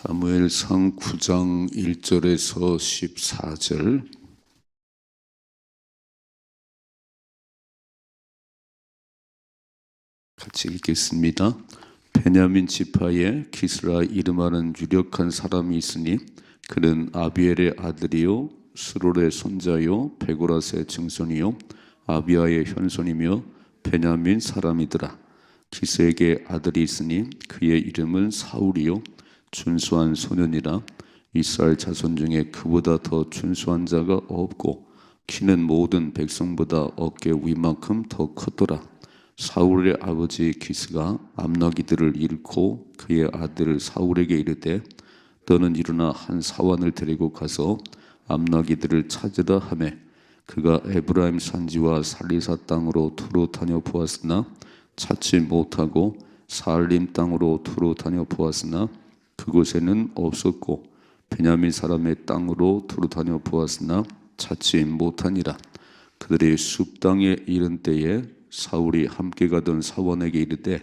사무엘상 9장 1절에서 14절 같이 읽겠습니다. 베냐민 지파에 기스라 이름하는 유력한 사람이 있으니 그는 아비엘의 아들이요 스롤의 손자요 베고라스의 증손이요 아비아의 현손이며 베냐민 사람이더라. 기스에게 아들이 있으니 그의 이름은 사울이요 준수한 소년이라. 이스라엘 자손 중에 그보다 더 준수한 자가 없고 키는 모든 백성보다 어깨 위만큼 더 컸더라. 사울의 아버지 기스가 암나기들을 잃고 그의 아들 사울에게 이르되 너는 일어나 한 사환을 데리고 가서 암나기들을 찾으라 하매 그가 에브라임 산지와 살리사 땅으로 두루 다녀 보았으나 찾지 못하고 사알림 땅으로 두루 다녀 보았으나 그곳에는 없었고 베냐민 사람의 땅으로 두루 다녀 보았으나 찾지 못하니라. 그들이 숲 땅에 이른 때에 사울이 함께 가던 사원에게 이르되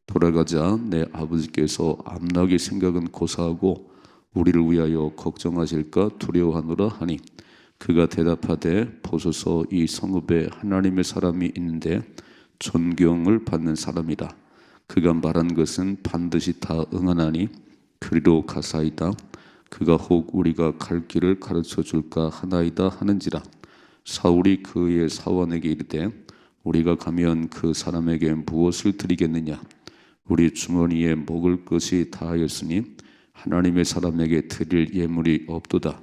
돌아가자. 내 아버지께서 암나기 생각은 고사하고 우리를 위하여 걱정하실까 두려워하노라 하니 그가 대답하되 보소서 이 성읍에 하나님의 사람이 있는데 존경을 받는 사람이라. 그가 말한 것은 반드시 다 응하나니 그리로 가사이다. 그가 혹 우리가 갈 길을 가르쳐 줄까 하나이다 하는지라. 사울이 그의 사원에게 이르되 우리가 가면 그 사람에게 무엇을 드리겠느냐? 우리 주머니에 먹을 것이 다하였으니 하나님의 사람에게 드릴 예물이 없도다.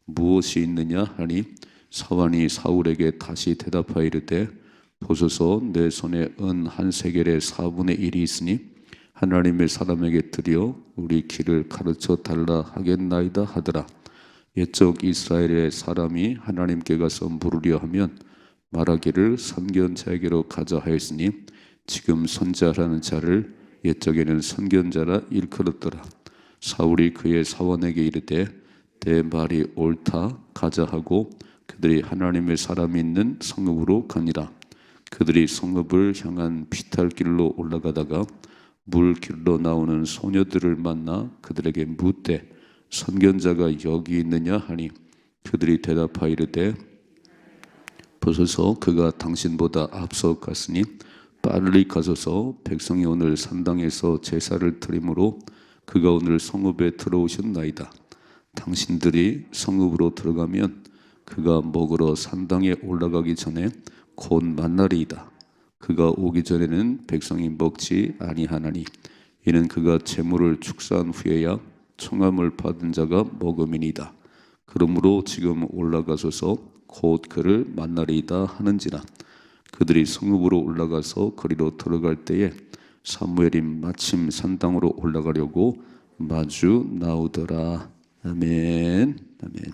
무엇이 있느냐 하니 사원이 사울에게 다시 대답하여 이르되 보소서 내 손에 은 한 세겔의 4분의 1이 있으니 하나님의 사람에게 드려 우리 길을 가르쳐 달라 하겠나이다 하더라. 옛적 이스라엘의 사람이 하나님께 가서 물으려 하면 말하기를 선견자에게로 가자 하였으니 지금 선자라는 자를 옛적에는 선견자라 일컬었더라. 사울이 그의 사원에게 이르되 내 말이 옳다 가자 하고 그들이 하나님의 사람이 있는 성읍으로 가니라. 그들이 성읍을 향한 비탈길로 올라가다가 물길로 나오는 소녀들을 만나 그들에게 묻되 선견자가 여기 있느냐 하니 그들이 대답하여 이르되 보소서 그가 당신보다 앞서 갔으니 빨리 가소서. 백성이 오늘 산당에서 제사를 드리므로 그가 오늘 성읍에 들어오셨나이다. 당신들이 성읍으로 들어가면 그가 먹으러 산당에 올라가기 전에 곧 만나리이다. 그가 오기 전에는 백성이 먹지 아니하나니 이는 그가 재물을 축사한 후에야 청함을 받은 자가 먹음이니이다. 그러므로 지금 올라가소서 곧 그를 만나리이다 하는지라. 그들이 성읍으로 올라가서 거리로 들어갈 때에 사무엘이 마침 산당으로 올라가려고 마주 나오더라. 아멘. 아멘.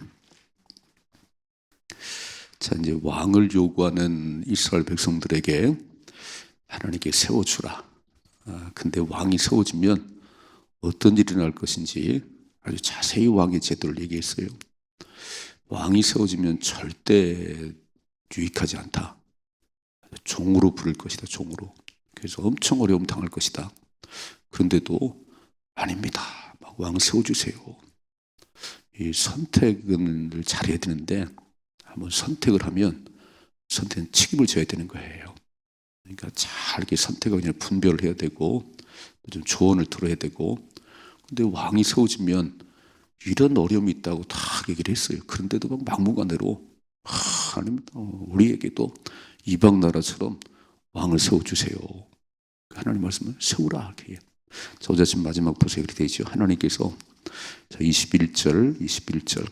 자, 이제 왕을 요구하는 이스라엘 백성들에게 하나님께 세워주라. 근데 왕이 세워지면 어떤 일이 날 것인지 아주 자세히 왕의 제도를 얘기했어요. 왕이 세워지면 절대 유익하지 않다. 종으로 부를 것이다. 종으로. 그래서 엄청 어려움 당할 것이다. 그런데도 아닙니다. 막 왕 세워주세요. 이 선택을 잘해야 되는데 한번 선택을 하면 선택은 책임을 져야 되는 거예요. 그러니까 잘 이렇게 선택을 그냥 분별을 해야 되고 좀 조언을 들어야 되고. 근데 왕이 세워지면 이런 어려움이 있다고 다 얘기를 했어요. 그런데도 막 막무가내로 아닙니다. 우리에게도 이방 나라처럼 왕을 세워주세요. 하나님 말씀은 세우라. 자, 어제 아침 마지막 보세요. 이렇게 되어 있죠. 하나님께서 21절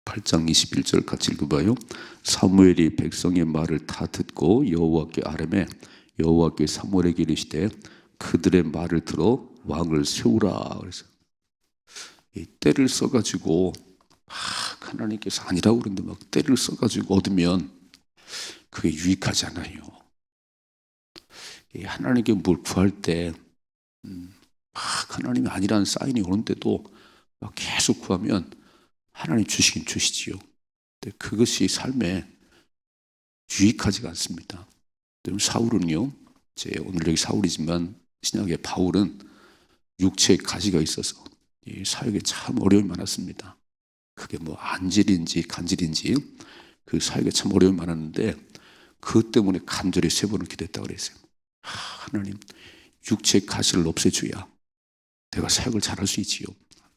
8장 21절 같이 읽어봐요. 사무엘이 백성의 말을 다 듣고 여호와께 아뢰매 여호와께 사무엘에게 이르시되 그들의 말을 들어 왕을 세우라. 그래서 이 때를 써가지고 하나님께서 아니라고 그러는데 막 때를 써가지고 얻으면 그게 유익하지 않아요. 하나님께 뭘 구할 때 하나님이 아니라는 사인이 오는데도 막 계속 구하면 하나님 주시긴 주시지요. 근데 그것이 삶에 유익하지가 않습니다. 사울은요, 오늘 여기 사울이지만 신약의 바울은 육체에 가시가 있어서 이 사역에 참 어려움이 많았습니다. 그게 뭐 안질인지 간질인지 그 사역에 참 어려움이 많았는데 그것 때문에 간절히 3번을 기도했다고 그랬어요. 하나님, 육체의 가시를 없애줘야 내가 사역을 잘할 수 있지요.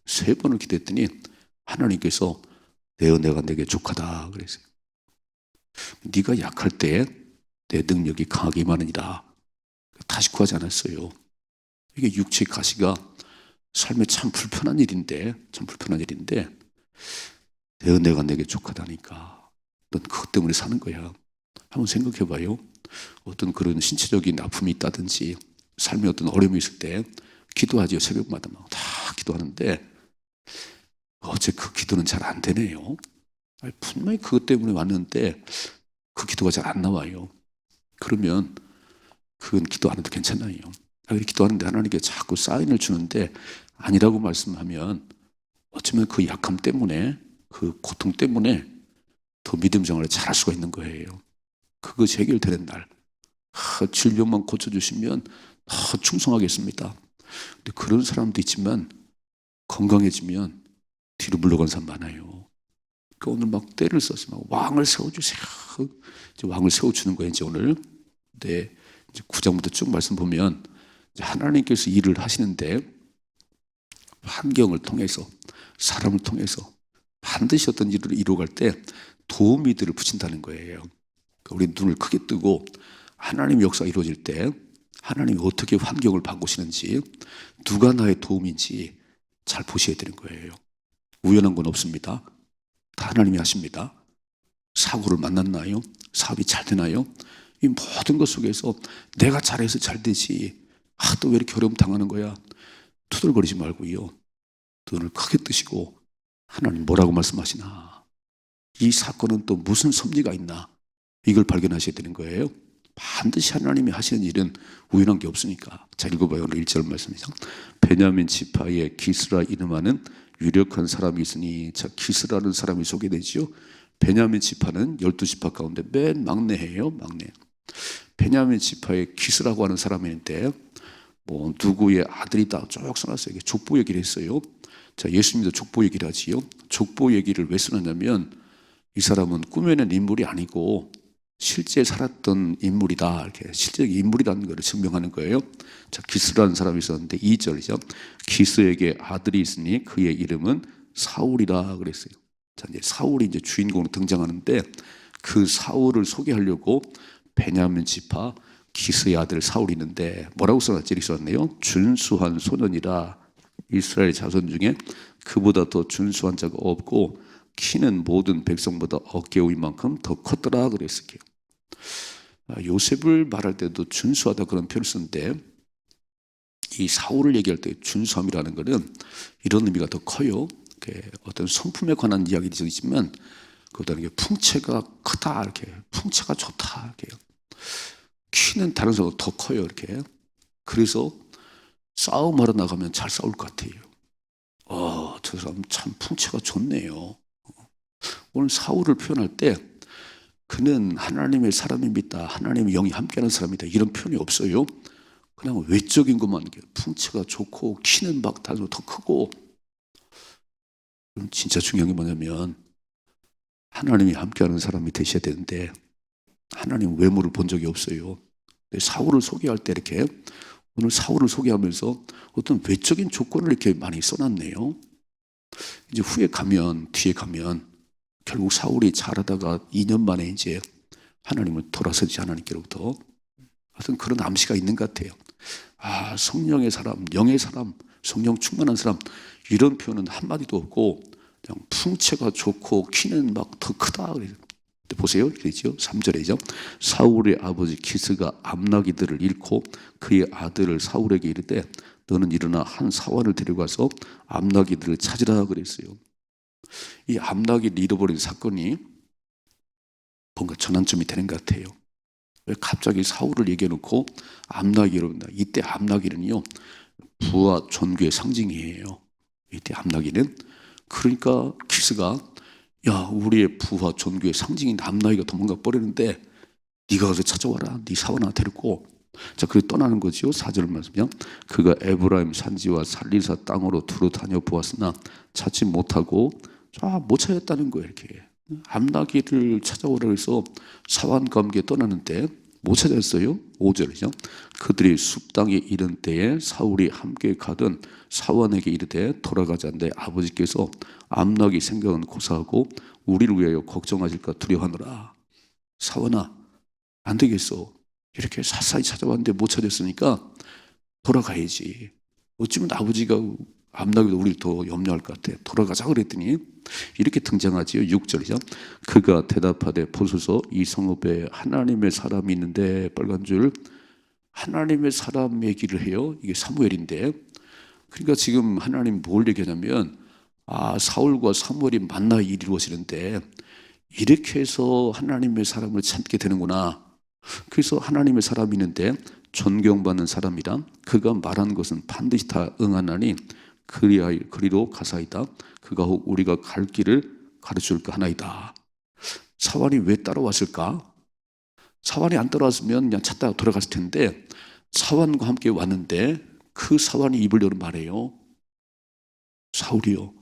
3번을 기도했더니 하나님께서 내 은혜가 내게 족하다 그랬어요. 네가 약할 때 내 능력이 강하게 임하느니라. 다시 구하지 않았어요. 이게 육체의 가시가 삶에 참 불편한 일인데 내 은혜가 내게 족하다니까. 넌 그것 때문에 사는 거야. 한번 생각해 봐요. 어떤 그런 신체적인 아픔이 있다든지 삶에 어떤 어려움이 있을 때 기도하지요. 새벽마다 막 다 기도하는데 어제 그 기도는 잘 안 되네요. 분명히 그것 때문에 왔는데 그 기도가 잘 안 나와요. 그러면 그건 기도 안 해도 괜찮아요. 기도하는데 하나님께 자꾸 사인을 주는데 아니라고 말씀하면 어쩌면 그 약함 때문에 그 고통 때문에 더 믿음 생활을 잘할 수가 있는 거예요. 그것이 해결되는 날 질병만 고쳐주시면 충성하겠습니다. 근데 그런 사람도 있지만 건강해지면 뒤로 물러간 사람 많아요. 그러니까 오늘 막 때를 써서 막 왕을 세워주세요. 이제 왕을 세워주는 거예요, 이제 오늘. 근데 이제 9장부터 쭉 말씀 보면 이제 하나님께서 일을 하시는데 환경을 통해서 사람을 통해서 반드시 어떤 일을 이루어갈 때 도우미들을 붙인다는 거예요. 그러니까 우리 눈을 크게 뜨고 하나님의 역사가 이루어질 때 하나님이 어떻게 환경을 바꾸시는지 누가 나의 도움인지 잘 보셔야 되는 거예요. 우연한 건 없습니다. 다 하나님이 하십니다. 사고를 만났나요? 사업이 잘 되나요? 이 모든 것 속에서 내가 잘해서 잘 되지. 또 왜 이렇게 어려움 당하는 거야? 투덜거리지 말고요. 눈을 크게 뜨시고 하나님 뭐라고 말씀하시나? 이 사건은 또 무슨 섭리가 있나? 이걸 발견하셔야 되는 거예요. 반드시 하나님이 하시는 일은 우연한 게 없으니까. 자, 읽어봐요. 오늘 1절 말씀이죠. 베냐민 지파에 기스라 이름하는 유력한 사람이 있으니, 자, 기스라는 사람이 소개되지요. 베냐민 지파는 12지파 가운데 맨 막내예요. 막내. 베냐민 지파에 기스라고 하는 사람이 있는데 뭐 누구의 아들이다 쭉 써놨어요. 이게 족보 얘기를 했어요. 자, 예수님도 족보 얘기를 하지요. 족보 얘기를 왜 쓰느냐면 이 사람은 꾸며낸 인물이 아니고 실제 살았던 인물이다. 이렇게 실제 인물이라는 것을 증명하는 거예요. 자, 기스라는 사람이 있었는데 2절이죠. 기스에게 아들이 있으니 그의 이름은 사울이라 그랬어요. 자, 이제 사울이 이제 주인공으로 등장하는데 그 사울을 소개하려고 베냐민 지파 기스의 아들 사울이 있는데 뭐라고 써놨지? 이렇게 써놨네요. 준수한 소년이라. 이스라엘 자손 중에 그보다 더 준수한 자가 없고 키는 모든 백성보다 어깨 위인 만큼 더 컸더라 그랬어요. 요셉을 말할 때도 준수하다 그런 표현을 쓰는데 이 사울을 얘기할 때 준수함이라는 것은 이런 의미가 더 커요. 어떤 성품에 관한 이야기도 있지만 그보다는 게 풍채가 크다, 이렇게 풍채가 좋다, 이렇게 키는 다른 사람보다 더 커요, 이렇게. 그래서 싸움하러 나가면 잘 싸울 것 같아요. 저 사람 참 풍채가 좋네요. 오늘 사울을 표현할 때 그는 하나님의 사람입니다. 하나님의 영이 함께하는 사람이다. 이런 표현이 없어요. 그냥 외적인 것만 풍채가 좋고 키는 막 다른 더 크고. 진짜 중요한 게 뭐냐면 하나님이 함께하는 사람이 되셔야 되는데 하나님 외모를 본 적이 없어요. 사울을 소개할 때 이렇게 오늘 사울을 소개하면서 어떤 외적인 조건을 이렇게 많이 써놨네요. 이제 뒤에 가면 결국 사울이 잘하다가 2년 만에 이제 하나님을 돌아서지 하나님께로부터 어떤 그런 암시가 있는 것 같아요. 성령의 사람, 영의 사람, 성령 충만한 사람, 이런 표현은 한마디도 없고 그냥 풍채가 좋고 키는 막 더 크다. 보세요. 그렇죠? 3절이죠. 사울의 아버지 기스가 암나기들을 잃고 그의 아들을 사울에게 이르되 너는 일어나 한 사환을 데려가서 암나기들을 찾으라 그랬어요. 이 암나기를 잃어버린 사건이 뭔가 전환점이 되는 것 같아요. 왜 갑자기 사울을 얘기해놓고 암나기로 온다. 이때 암나기는요 부와 존귀의 상징이에요. 이때 암나기는 그러니까 기스가 우리의 부와 존귀의 상징인 암나기가 도망가 버리는데 네가 가서 찾아와라. 네 사원 하나 데리고 자, 그 떠나는 거지요. 4절 말씀이요. 그가 에브라임 산지와 살리사 땅으로 두루 다녀 보았으나 찾지 못하고 못 찾았다는 거예요. 이렇게 암나기를 찾아오라 해서 사환과 함께 떠나는데 못 찾았어요. 5절이죠. 그들이 숲 땅에 이른 때에 사울이 함께 가던 사환에게 이르되 돌아가자. 내 아버지께서 암나기 생각은 고사하고 우리를 위하여 걱정하실까 두려워하노라. 사환아, 안 되겠어. 이렇게 사사히 찾아왔는데 못 찾았으니까 돌아가야지. 어쩌면 아버지가 암나기도 우리를 더 염려할 것 같아. 돌아가자 그랬더니 이렇게 등장하지요. 6절이죠. 그가 대답하되 보소서 이 성읍에 하나님의 사람이 있는데, 빨간 줄 하나님의 사람 얘기를 해요. 이게 사무엘인데, 그러니까 지금 하나님 뭘 얘기하냐면 사울과 사무엘이 만나 일이 이루어지는데 이렇게 해서 하나님의 사람을 찾게 되는구나. 그래서 하나님의 사람이 있는데 존경받는 사람이라 그가 말한 것은 반드시 다 응하나니 그리로 가사이다. 그가 혹 우리가 갈 길을 가르쳐줄까 하나이다. 사환이 왜 따라왔을까? 사환이 안 따라왔으면 그냥 찾다가 돌아갔을 텐데 사환과 함께 왔는데 그 사환이 입을 열어 말해요. 사울이요,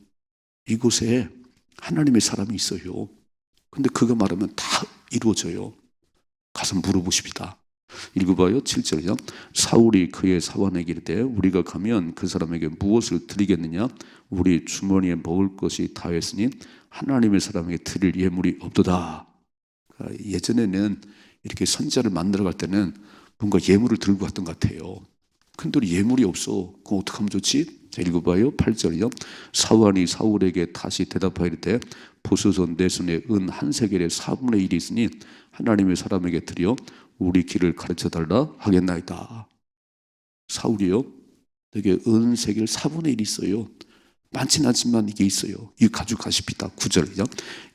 이곳에 하나님의 사람이 있어요. 근데 그가 말하면 다 이루어져요. 가서 물어보십시다. 읽어봐요. 7절이요. 사울이 그의 사환에게 이르되 우리가 가면 그 사람에게 무엇을 드리겠느냐? 우리 주머니에 먹을 것이 다했으니 하나님의 사람에게 드릴 예물이 없도다. 그러니까 예전에는 이렇게 선지자를 만나러 갈 때는 뭔가 예물을 들고 갔던 것 같아요. 근데 우리 예물이 없어. 그럼 어떡하면 좋지? 자, 읽어봐요. 8절이요. 사환이 사울에게 다시 대답하이르되 보소서 내 손에 은 한 세겔의 4분의 1이 있으니 하나님의 사람에게 드려 우리 길을 가르쳐달라 하겠나이다. 사울이요, 내게 은 세겔 4분의 1이 있어요. 많진 않지만 이게 있어요. 이거 가져가십시다. 9절이죠.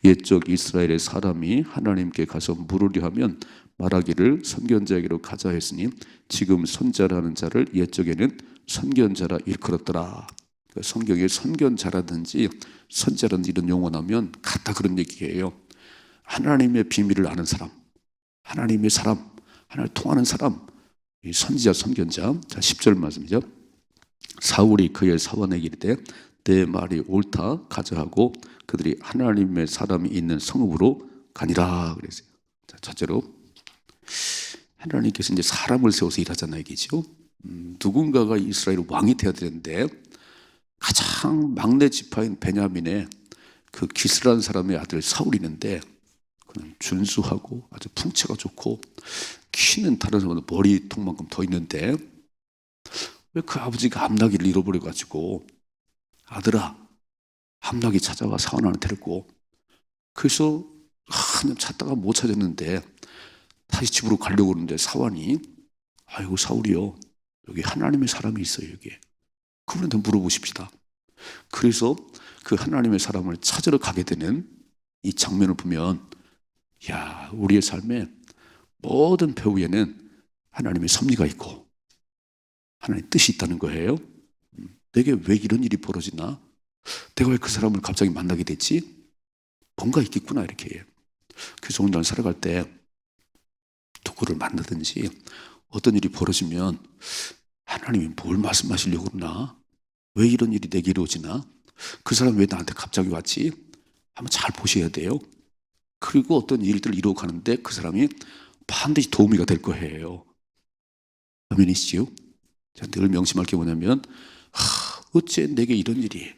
옛적 이스라엘의 사람이 하나님께 가서 물으려 하면 말하기를 선견자에게로 가자 했으니 지금 선자라는 자를 옛적에는 선견자라 일컬었더라. 그러니까 성경에 선견자라든지 선자라는 이런 용어 나오면 같다 그런 얘기예요. 하나님의 비밀을 아는 사람, 하나님의 사람, 하나님 통하는 사람, 이 선지자, 선견자. 자, 10절 말씀이죠. 사울이 그의 사원에게 이르되 내 말이 옳다 가자 하고 그들이 하나님의 사람이 있는 성읍으로 가니라 그랬어요. 자, 첫째로 하나님께서 이제 사람을 세워서 일하잖아요, 이게죠. 누군가가 이스라엘 왕이 되어야 되는데 가장 막내 지파인 베냐민의 그 기스라는 사람의 아들 사울이 있는데 그는 준수하고 아주 풍채가 좋고 키는 다른 사람보다 머리통만큼 더 있는데 왜 그 아버지가 암나기를 잃어버려가지고 아들아 암나기 찾아와 사원 하나 데리고 그래서 한참 찾다가 못 찾았는데 다시 집으로 가려고 하는데 사환이 아이고 사울이요 여기 하나님의 사람이 있어요 여기 그분한테 물어보십시다. 그래서 그 하나님의 사람을 찾으러 가게 되는 이 장면을 보면 야 우리의 삶에 모든 배후에는 하나님의 섭리가 있고 하나님의 뜻이 있다는 거예요. 내게 왜 이런 일이 벌어지나? 내가 왜 그 사람을 갑자기 만나게 됐지? 뭔가 있겠구나 이렇게. 그래서 오늘 날 살아갈 때 누구를 만나든지 어떤 일이 벌어지면 하나님이 뭘 말씀하시려고 그러나? 왜 이런 일이 내게 이루어지나? 그 사람 왜 나한테 갑자기 왔지? 한번 잘 보셔야 돼요. 그리고 어떤 일들을 이루어가는데 그 사람이 반드시 도우미가 될 거예요. 아멘이시죠? 늘 명심할 게 뭐냐면 어째 내게 이런 일이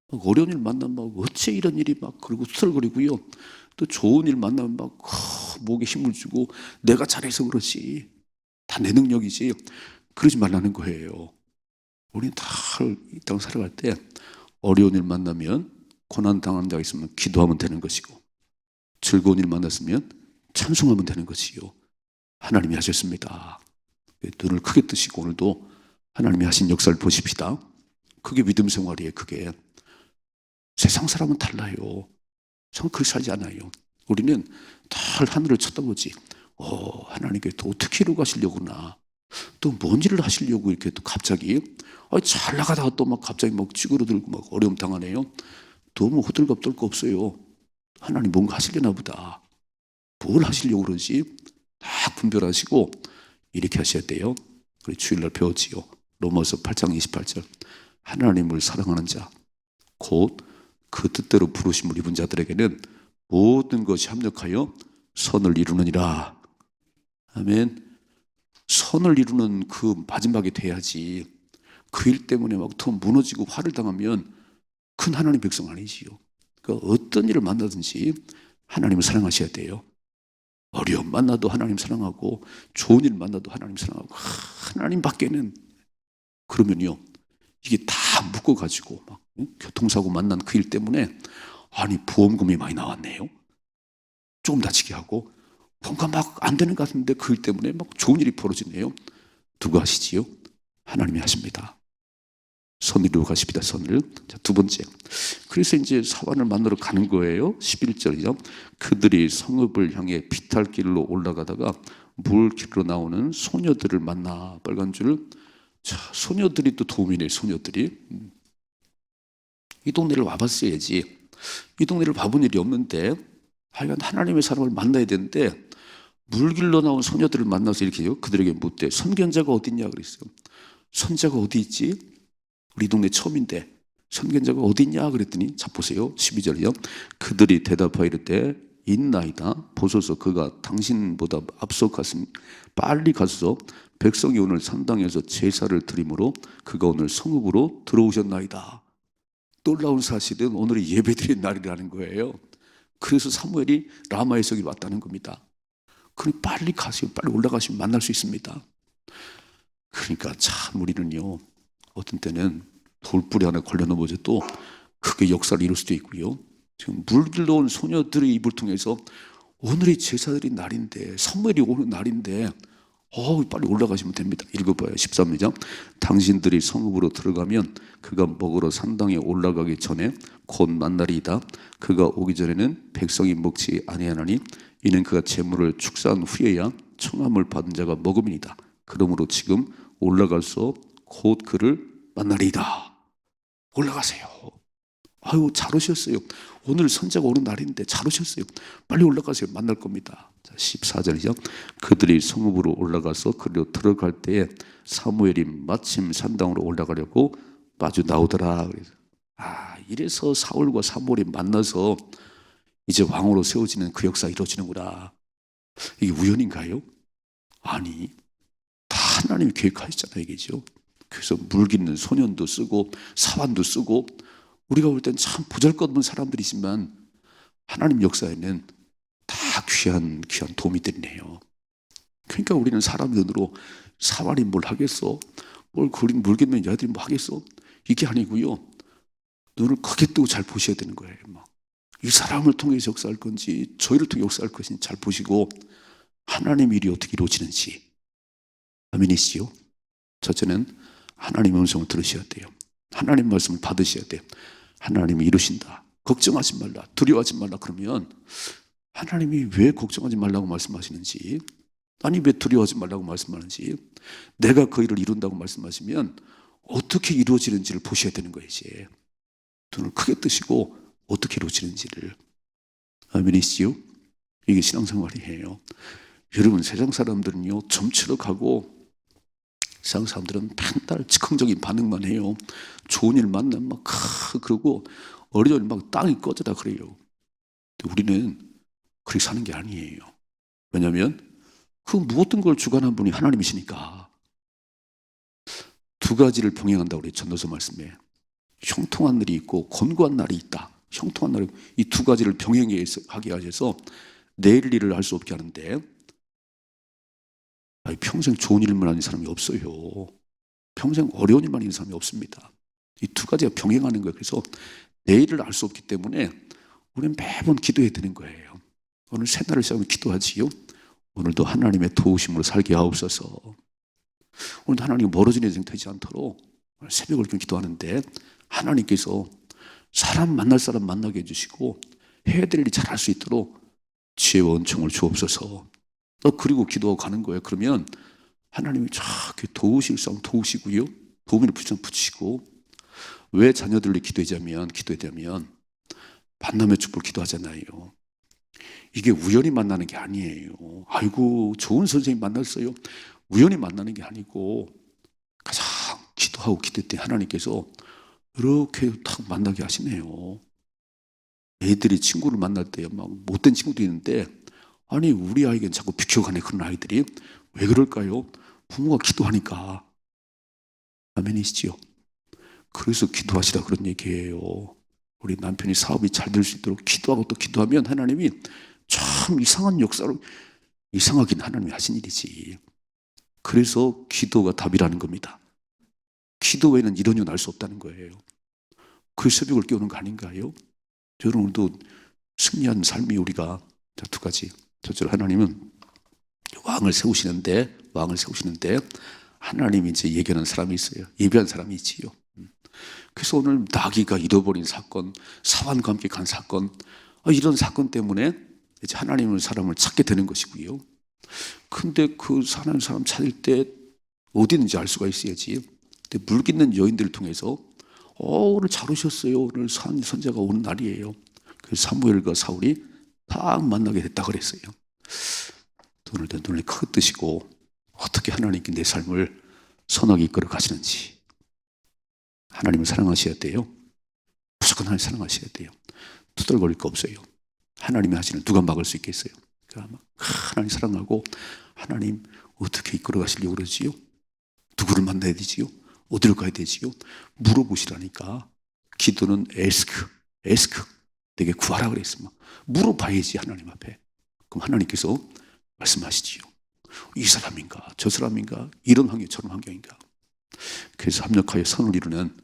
어려운 일 만나면 막 어째 이런 일이 막 그리고 수설거리고요. 또 좋은 일 만나면 막 목에 힘을 주고 내가 잘해서 그렇지 다 내 능력이지 그러지 말라는 거예요. 우리는 다 이 땅 살아갈 때 어려운 일 만나면 고난 당하는 자가 있으면 기도하면 되는 것이고 즐거운 일 만났으면 찬송하면 되는 것이요. 하나님이 하셨습니다. 눈을 크게 뜨시고 오늘도 하나님이 하신 역사를 보십시다. 그게 믿음 생활이에요. 그게 세상 사람은 달라요. 전 그렇게 살지 않아요. 우리는 늘 하늘을 쳐다보지. 하나님께 또 어떻게 이루가시려구나. 또 뭔 일을 하시려고 이렇게 또 갑자기 잘 나가다가 또 막 갑자기 막 찌그러들고 막 어려움 당하네요. 너무 호들갑 떨 거 없어요. 하나님 뭔가 하시려나 보다. 뭘 하시려고 그러지? 다 분별하시고 이렇게 하셔야 돼요. 우리 주일날 배웠지요. 로마서 8장 28절. 하나님을 사랑하는 자, 곧 그 뜻대로 부르심을 입은 자들에게는 모든 것이 합력하여 선을 이루느니라. 아멘. 선을 이루는 그 마지막이 돼야지. 그 일 때문에 막 더 무너지고 화를 당하면 큰 하나님 백성 아니지요. 그러니까 어떤 일을 만나든지 하나님을 사랑하셔야 돼요. 어려움 만나도 하나님 사랑하고 좋은 일 만나도 하나님 사랑하고 하나님 밖에는 그러면요 이게 다 묶어가지고 막 교통사고 만난 그 일 때문에 아니 보험금이 많이 나왔네요. 조금 다치게 하고 뭔가 막 안 되는 것 같은데 그 일 때문에 막 좋은 일이 벌어지네요. 누가 하시지요? 하나님이 하십니다. 선을 가십니다. 선을. 자, 두 번째. 그래서 이제 사환을 만나러 가는 거예요. 11절이죠. 그들이 성읍을 향해 비탈길로 올라가다가 물길로 나오는 소녀들을 만나. 빨간 줄. 자, 소녀들이 또 도움이네. 소녀들이. 이 동네를 와봤어야지. 이 동네를 와본 일이 없는데 하여간 하나님의 사람을 만나야 되는데 물길로 나온 소녀들을 만나서 이렇게 그들에게 묻되 선견자가 어디 있냐 그랬어요. 선자가 어디 있지? 우리 동네 처음인데 선견자가 어디 있냐 그랬더니 자 보세요. 12절이요. 그들이 대답하이르되 있나이다. 보소서 그가 당신보다 앞서 갔으니 빨리 가서 백성이 오늘 산당에서 제사를 드리므로 그가 오늘 성읍으로 들어오셨나이다. 놀라운 사실은 오늘이 예배드린 날이라는 거예요. 그래서 사무엘이 라마에서 왔다는 겁니다. 그럼 빨리 가세요. 빨리 올라가시면 만날 수 있습니다. 그러니까 참 우리는요 어떤 때는 돌뿌리 하나 걸려 넘어져도 크게 역사를 이룰 수도 있고요. 지금 물길로 온 소녀들의 입을 통해서 오늘이 제사드린 날인데 사무엘이 오는 날인데 빨리 올라가시면 됩니다. 읽어봐요. 13장. 당신들이 성읍으로 들어가면 그가 먹으러 산당에 올라가기 전에 곧 만날이다. 그가 오기 전에는 백성이 먹지 아니하나니 이는 그가 제물을 축사한 후에야 청함을 받은 자가 먹음이니이다. 그러므로 지금 올라가서 곧 그를 만나리이다. 올라가세요. 아유 잘 오셨어요. 오늘 선자가 오는 날인데 잘 오셨어요. 빨리 올라가세요. 만날 겁니다. 14절이죠. 그들이 성읍으로 올라가서 그리로 들어갈 때에 사무엘이 마침 산당으로 올라가려고 마주 나오더라. 이래서 사울과 사무엘이 만나서 이제 왕으로 세워지는 그 역사가 이루어지는구나. 이게 우연인가요? 아니 다 하나님이 계획하셨잖아요. 이게죠. 그래서 물깃는 소년도 쓰고 사환도 쓰고 우리가 볼 땐 참 보잘것없는 사람들이지만 하나님 역사에는 다 귀한 도움이 되네요. 그러니까 우리는 사람 눈으로 사환이 뭘 하겠어? 뭘 그린 물깃는 여자들이 뭐 하겠어? 이게 아니고요. 눈을 크게 뜨고 잘 보셔야 되는 거예요. 이 사람을 통해서 역사할 건지 저희를 통해 역사할 것인지 잘 보시고 하나님 일이 어떻게 이루어지는지. 아멘이시죠? 첫째는 하나님의 음성을 들으셔야 돼요. 하나님 말씀을 받으셔야 돼요. 하나님이 이루신다. 걱정하지 말라. 두려워하지 말라. 그러면 하나님이 왜 걱정하지 말라고 말씀하시는지, 아니 왜 두려워하지 말라고 말씀하는지, 내가 그 일을 이룬다고 말씀하시면 어떻게 이루어지는지를 보셔야 되는 거예요. 이제 눈을 크게 뜨시고 어떻게 이루어지는지를. 아멘이시죠? 이게 신앙생활이에요. 여러분 세상 사람들은요 점치러 가고 세상 사람들은 맨날 즉흥적인 반응만 해요. 좋은 일 만나면 막 그러고 어려운 일 막 땅이 꺼져다 그래요. 근데 우리는 그렇게 사는 게 아니에요. 왜냐하면 그 모든 걸 주관한 분이 하나님이시니까. 두 가지를 병행한다고 그래요. 전도서 말씀에. 형통한 날이 있고 곤고한 날이 있다. 형통한 날이 이 두 가지를 병행하게 하셔서 내일 일을 할 수 없게 하는데 평생 좋은 일만 하는 사람이 없어요. 평생 어려운 일만 하는 사람이 없습니다. 이 두 가지가 병행하는 거예요. 그래서 내일을 알 수 없기 때문에 우리는 매번 기도해야 되는 거예요. 오늘 새날을 시작하면 기도하지요. 오늘도 하나님의 도우심으로 살게 하옵소서. 오늘도 하나님 멀어진 인생 되지 않도록 새벽을 기도하는데 하나님께서 사람 만날 사람 만나게 해주시고 해야 될 일이 잘할 수 있도록 지혜와 은총을 주옵소서. 그리고 기도하고 가는 거예요. 그러면 하나님이 저렇게 도우실 사람 도우시고요. 도움을 붙이시고. 왜 자녀들을 기도하자면 만남의 축복을 기도하잖아요. 이게 우연히 만나는 게 아니에요. 아이고 좋은 선생님 만났어요. 우연히 만나는 게 아니고 가장 기도하고 기도했더니 하나님께서 이렇게 딱 만나게 하시네요. 애들이 친구를 만날 때 막 못된 친구도 있는데, 아니 우리 아이에겐 자꾸 비켜가네. 그런 아이들이 왜 그럴까요? 부모가 기도하니까. 아멘이시지요? 그래서 기도하시라 그런 얘기예요. 우리 남편이 사업이 잘 될 수 있도록 기도하고 또 기도하면 하나님이 참 이상한 역사로, 이상하긴 하나님이 하신 일이지. 그래서 기도가 답이라는 겁니다. 기도 외에는 이런 일은 알 수 없다는 거예요. 그 새벽을 깨우는 거 아닌가요? 여러분도 승리한 삶이 우리가 두 가지. 첫째로 하나님은 왕을 세우시는데 하나님이 이제 예견한 사람이 있어요. 예비한 사람이 있지요. 그래서 오늘 나귀가 잃어버린 사건, 사환과 함께 간 사건, 이런 사건 때문에 이제 하나님의 사람을 찾게 되는 것이고요. 근데 그 사는 사람 찾을 때 어디 있는지 알 수가 있어야지. 근데 물깃는 여인들을 통해서 오늘 잘 오셨어요. 오늘 선자가 오는 날이에요. 그래서 사무엘과 사울이 딱 만나게 됐다 그랬어요. 오늘도 눈을 크게 뜨시고 어떻게 하나님께 내 삶을 선하게 이끌어 가시는지. 하나님을 사랑하셔야 돼요. 무조건 하나님 사랑하셔야 돼요. 투덜거릴 거 없어요. 하나님이 하시는 누가 막을 수 있겠어요? 그러니까 하나님 사랑하고 하나님 어떻게 이끌어 가시려고 그러지요? 누구를 만나야 되지요? 어디로 가야 되지요? 물어보시라니까. 기도는 에스크 내게 구하라 그랬으면 물어봐야지 하나님 앞에. 그럼 하나님께서 말씀하시지요. 이 사람인가 저 사람인가 이런 환경 저런 환경인가. 그래서 합력하여 선을 이루는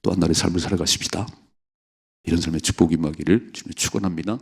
또 한 날의 삶을 살아가십시다. 이런 삶의 축복이 임하기를 주님 축원합니다.